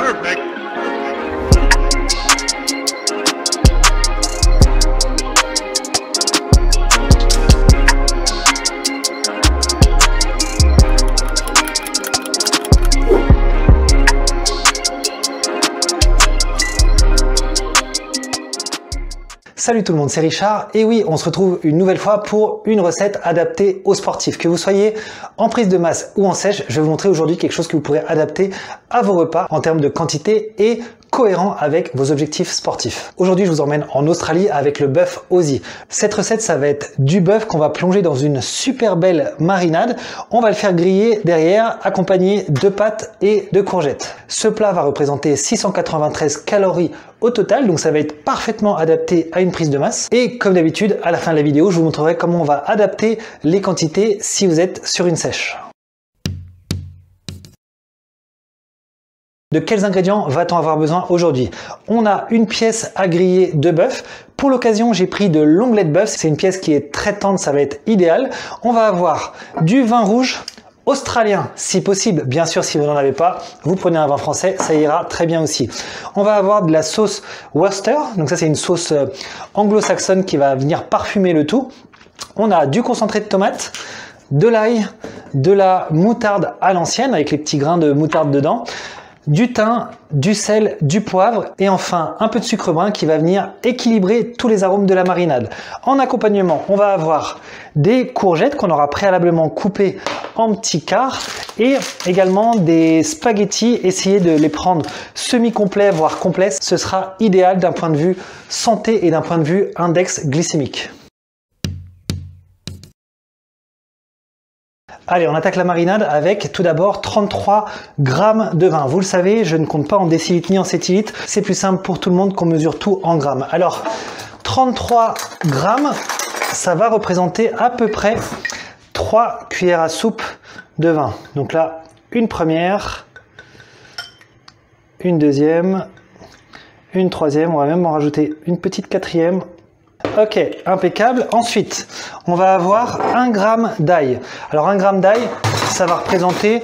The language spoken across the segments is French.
Perfect. Salut tout le monde, c'est Richard et oui, on se retrouve une nouvelle fois pour une recette adaptée aux sportifs. Que vous soyez en prise de masse ou en sèche, je vais vous montrer aujourd'hui quelque chose que vous pourrez adapter à vos repas en termes de quantité et cohérent avec vos objectifs sportifs. Aujourd'hui, je vous emmène en Australie avec le bœuf Aussie. Cette recette, ça va être du bœuf qu'on va plonger dans une super belle marinade. On va le faire griller derrière, accompagné de pâtes et de courgettes. Ce plat va représenter 693 calories au total, donc ça va être parfaitement adapté à une prise de masse. Et comme d'habitude, à la fin de la vidéo, je vous montrerai comment on va adapter les quantités si vous êtes sur une sèche. De quels ingrédients va-t-on avoir besoin aujourd'hui? On a une pièce à griller de bœuf. Pour l'occasion, j'ai pris de l'onglet de bœuf. C'est une pièce qui est très tendre, ça va être idéal. On va avoir du vin rouge australien, si possible. Bien sûr, si vous n'en avez pas, vous prenez un vin français, ça ira très bien aussi. On va avoir de la sauce Worcester. Donc ça, c'est une sauce anglo-saxonne qui va venir parfumer le tout. On a du concentré de tomate, de l'ail, de la moutarde à l'ancienne avec les petits grains de moutarde dedans, du thym, du sel, du poivre et enfin un peu de sucre brun qui va venir équilibrer tous les arômes de la marinade. En accompagnement, on va avoir des courgettes qu'on aura préalablement coupées en petits quarts et également des spaghettis. Essayez de les prendre semi-complets voire complets, ce sera idéal d'un point de vue santé et d'un point de vue index glycémique. Allez, on attaque la marinade avec tout d'abord 33 grammes de vin. Vous le savez, je ne compte pas en décilitres ni en centilitres. C'est plus simple pour tout le monde qu'on mesure tout en grammes. Alors, 33 grammes, ça va représenter à peu près 3 cuillères à soupe de vin. Donc là, une première, une deuxième, une troisième. On va même en rajouter une petite quatrième. Ok, impeccable. Ensuite, on va avoir 1 gramme d'ail. Alors 1 gramme d'ail, ça va représenter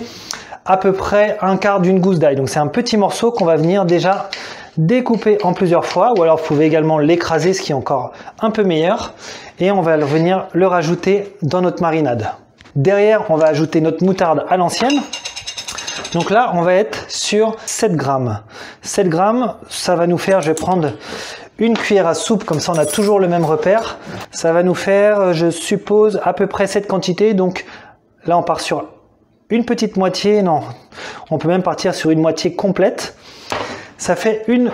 à peu près un quart d'une gousse d'ail. Donc c'est un petit morceau qu'on va venir déjà découper en plusieurs fois. Ou alors vous pouvez également l'écraser, ce qui est encore un peu meilleur. Et on va venir le rajouter dans notre marinade. Derrière, on va ajouter notre moutarde à l'ancienne. Donc là, on va être sur 7 grammes. 7 grammes, ça va nous faire, je vais prendre une cuillère à soupe, comme ça on a toujours le même repère. Ça va nous faire, je suppose, à peu près cette quantité. Donc là, on part sur une petite moitié. Non, on peut même partir sur une moitié complète. Ça fait une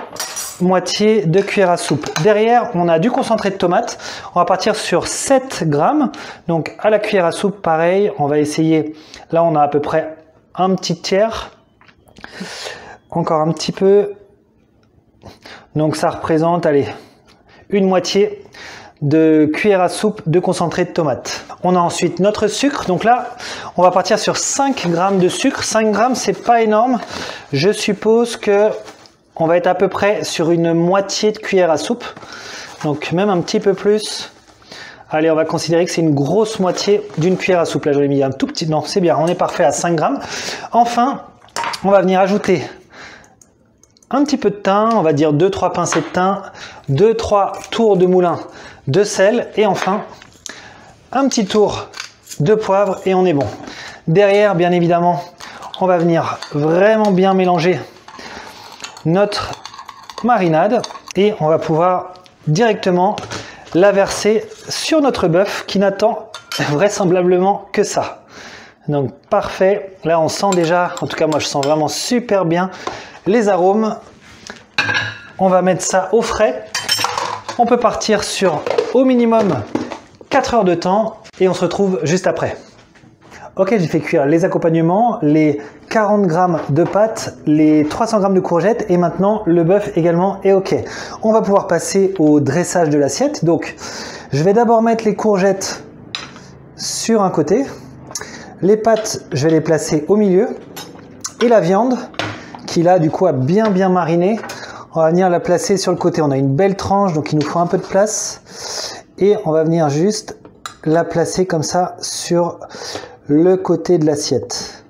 moitié de cuillère à soupe. Derrière, on a du concentré de tomate. On va partir sur 7 grammes. Donc à la cuillère à soupe, pareil, on va essayer. Là, on a à peu près un petit tiers. Encore un petit peu. Donc ça représente, allez, une moitié de cuillère à soupe de concentré de tomate. On a ensuite notre sucre. Donc là, on va partir sur 5 grammes de sucre. 5 grammes, c'est pas énorme. Je suppose que on va être à peu près sur une moitié de cuillère à soupe. Donc même un petit peu plus. Allez, on va considérer que c'est une grosse moitié d'une cuillère à soupe. Là, j'en ai mis un tout petit. Non, c'est bien, on est parfait à 5 grammes. Enfin, on va venir ajouter un petit peu de thym, on va dire 2-3 pincées de thym, 2-3 tours de moulin de sel et enfin un petit tour de poivre et on est bon. Derrière, bien évidemment, on va venir vraiment bien mélanger notre marinade et on va pouvoir directement la verser sur notre bœuf qui n'attend vraisemblablement que ça. Donc parfait, là on sent déjà, en tout cas moi je sens vraiment super bien les arômes. On va mettre ça au frais. On peut partir sur au minimum 4 heures de temps et on se retrouve juste après. Ok, j'ai fait cuire les accompagnements, les 40 grammes de pâtes, les 300 grammes de courgettes et maintenant le bœuf également est ok. On va pouvoir passer au dressage de l'assiette. Donc je vais d'abord mettre les courgettes sur un côté. Les pâtes, je vais les placer au milieu et la viande qui là du coup a bien mariné, on va venir la placer sur le côté. On a une belle tranche donc il nous faut un peu de place et on va venir juste la placer comme ça sur le côté de l'assiette.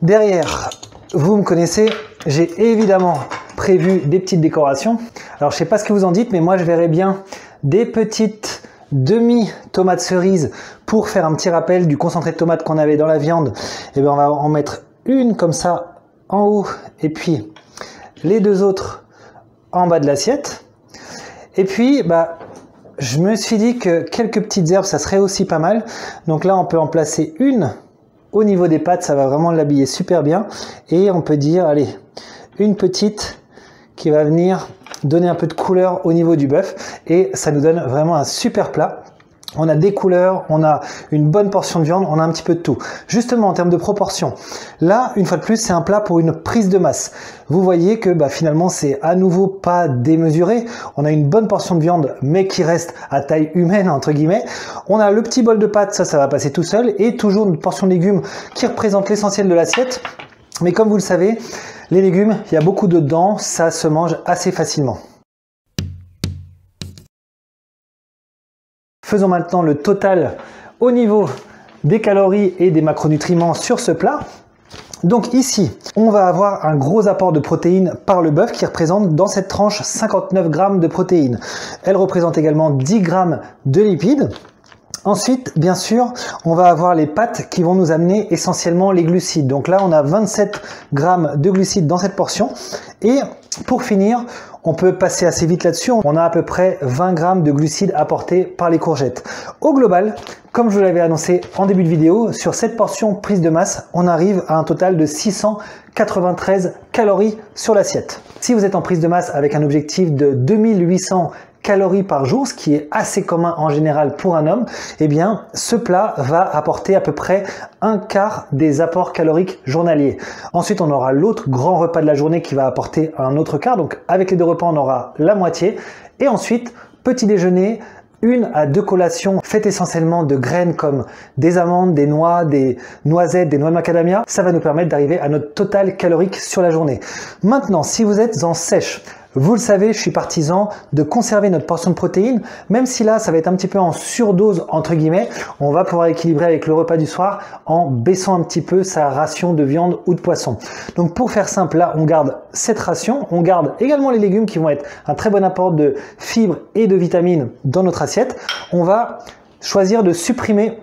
Derrière, vous me connaissez, j'ai évidemment prévu des petites décorations. Alors je sais pas ce que vous en dites, mais moi je verrais bien des petites demi-tomates cerises pour faire un petit rappel du concentré de tomate qu'on avait dans la viande. Et bien on va en mettre une comme ça en haut et puis les deux autres en bas de l'assiette. Et puis je me suis dit que quelques petites herbes ça serait aussi pas mal. Donc là on peut en placer une au niveau des pâtes, ça va vraiment l'habiller super bien. Et on peut dire, allez, une petite qui va venir donner un peu de couleur au niveau du bœuf. Et ça nous donne vraiment un super plat. On a des couleurs, on a une bonne portion de viande, on a un petit peu de tout. Justement, en termes de proportion, là, une fois de plus, c'est un plat pour une prise de masse. Vous voyez que finalement, c'est à nouveau pas démesuré. On a une bonne portion de viande, mais qui reste à taille humaine, entre guillemets. On a le petit bol de pâtes, ça va passer tout seul. Et toujours une portion de légumes qui représente l'essentiel de l'assiette. Mais comme vous le savez, les légumes, il y a beaucoup d'eau dedans, ça se mange assez facilement. Faisons maintenant le total au niveau des calories et des macronutriments sur ce plat. Donc ici, on va avoir un gros apport de protéines par le bœuf qui représente dans cette tranche 59 grammes de protéines. Elle représente également 10 grammes de lipides. Ensuite, bien sûr, on va avoir les pâtes qui vont nous amener essentiellement les glucides. Donc là, on a 27 grammes de glucides dans cette portion. Et pour finir, on peut passer assez vite là-dessus. On a à peu près 20 grammes de glucides apportés par les courgettes. Au global, comme je vous l'avais annoncé en début de vidéo, sur cette portion prise de masse, on arrive à un total de 693 calories sur l'assiette. Si vous êtes en prise de masse avec un objectif de 2800 calories par jour, ce qui est assez commun en général pour un homme, eh bien, ce plat va apporter à peu près un quart des apports caloriques journaliers. Ensuite, on aura l'autre grand repas de la journée qui va apporter un autre quart. Donc, avec les deux repas, on aura la moitié. Et ensuite, petit déjeuner, 1 à 2 collations faites essentiellement de graines comme des amandes, des noix, des noisettes, des noix de macadamia. Ça va nous permettre d'arriver à notre total calorique sur la journée. Maintenant, si vous êtes en sèche, vous le savez, je suis partisan de conserver notre portion de protéines, même si là, ça va être un petit peu en surdose, entre guillemets, on va pouvoir équilibrer avec le repas du soir en baissant un petit peu sa ration de viande ou de poisson. Donc pour faire simple, là, on garde cette ration, on garde également les légumes qui vont être un très bon apport de fibres et de vitamines dans notre assiette. On va choisir de supprimer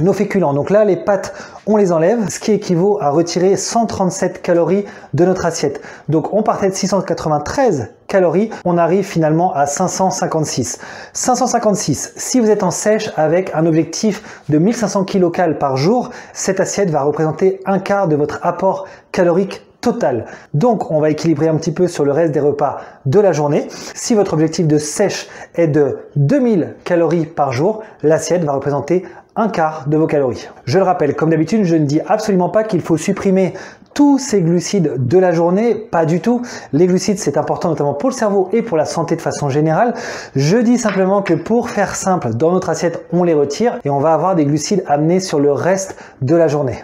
nos féculents. Donc là, les pâtes, on les enlève, ce qui équivaut à retirer 137 calories de notre assiette. Donc on partait de 693 calories, on arrive finalement à 556. 556, si vous êtes en sèche avec un objectif de 1500 kcal par jour, cette assiette va représenter un quart de votre apport calorique total. Donc on va équilibrer un petit peu sur le reste des repas de la journée. Si votre objectif de sèche est de 2000 calories par jour, l'assiette va représenter un quart de vos calories. Je le rappelle, comme d'habitude, je ne dis absolument pas qu'il faut supprimer tous ces glucides de la journée, pas du tout. Les glucides, c'est important notamment pour le cerveau et pour la santé de façon générale. Je dis simplement que pour faire simple, dans notre assiette, on les retire et on va avoir des glucides amenés sur le reste de la journée.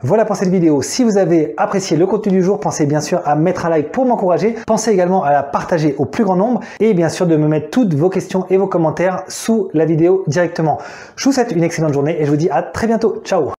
Voilà pour cette vidéo. Si vous avez apprécié le contenu du jour, pensez bien sûr à mettre un like pour m'encourager. Pensez également à la partager au plus grand nombre et bien sûr de me mettre toutes vos questions et vos commentaires sous la vidéo directement. Je vous souhaite une excellente journée et je vous dis à très bientôt. Ciao!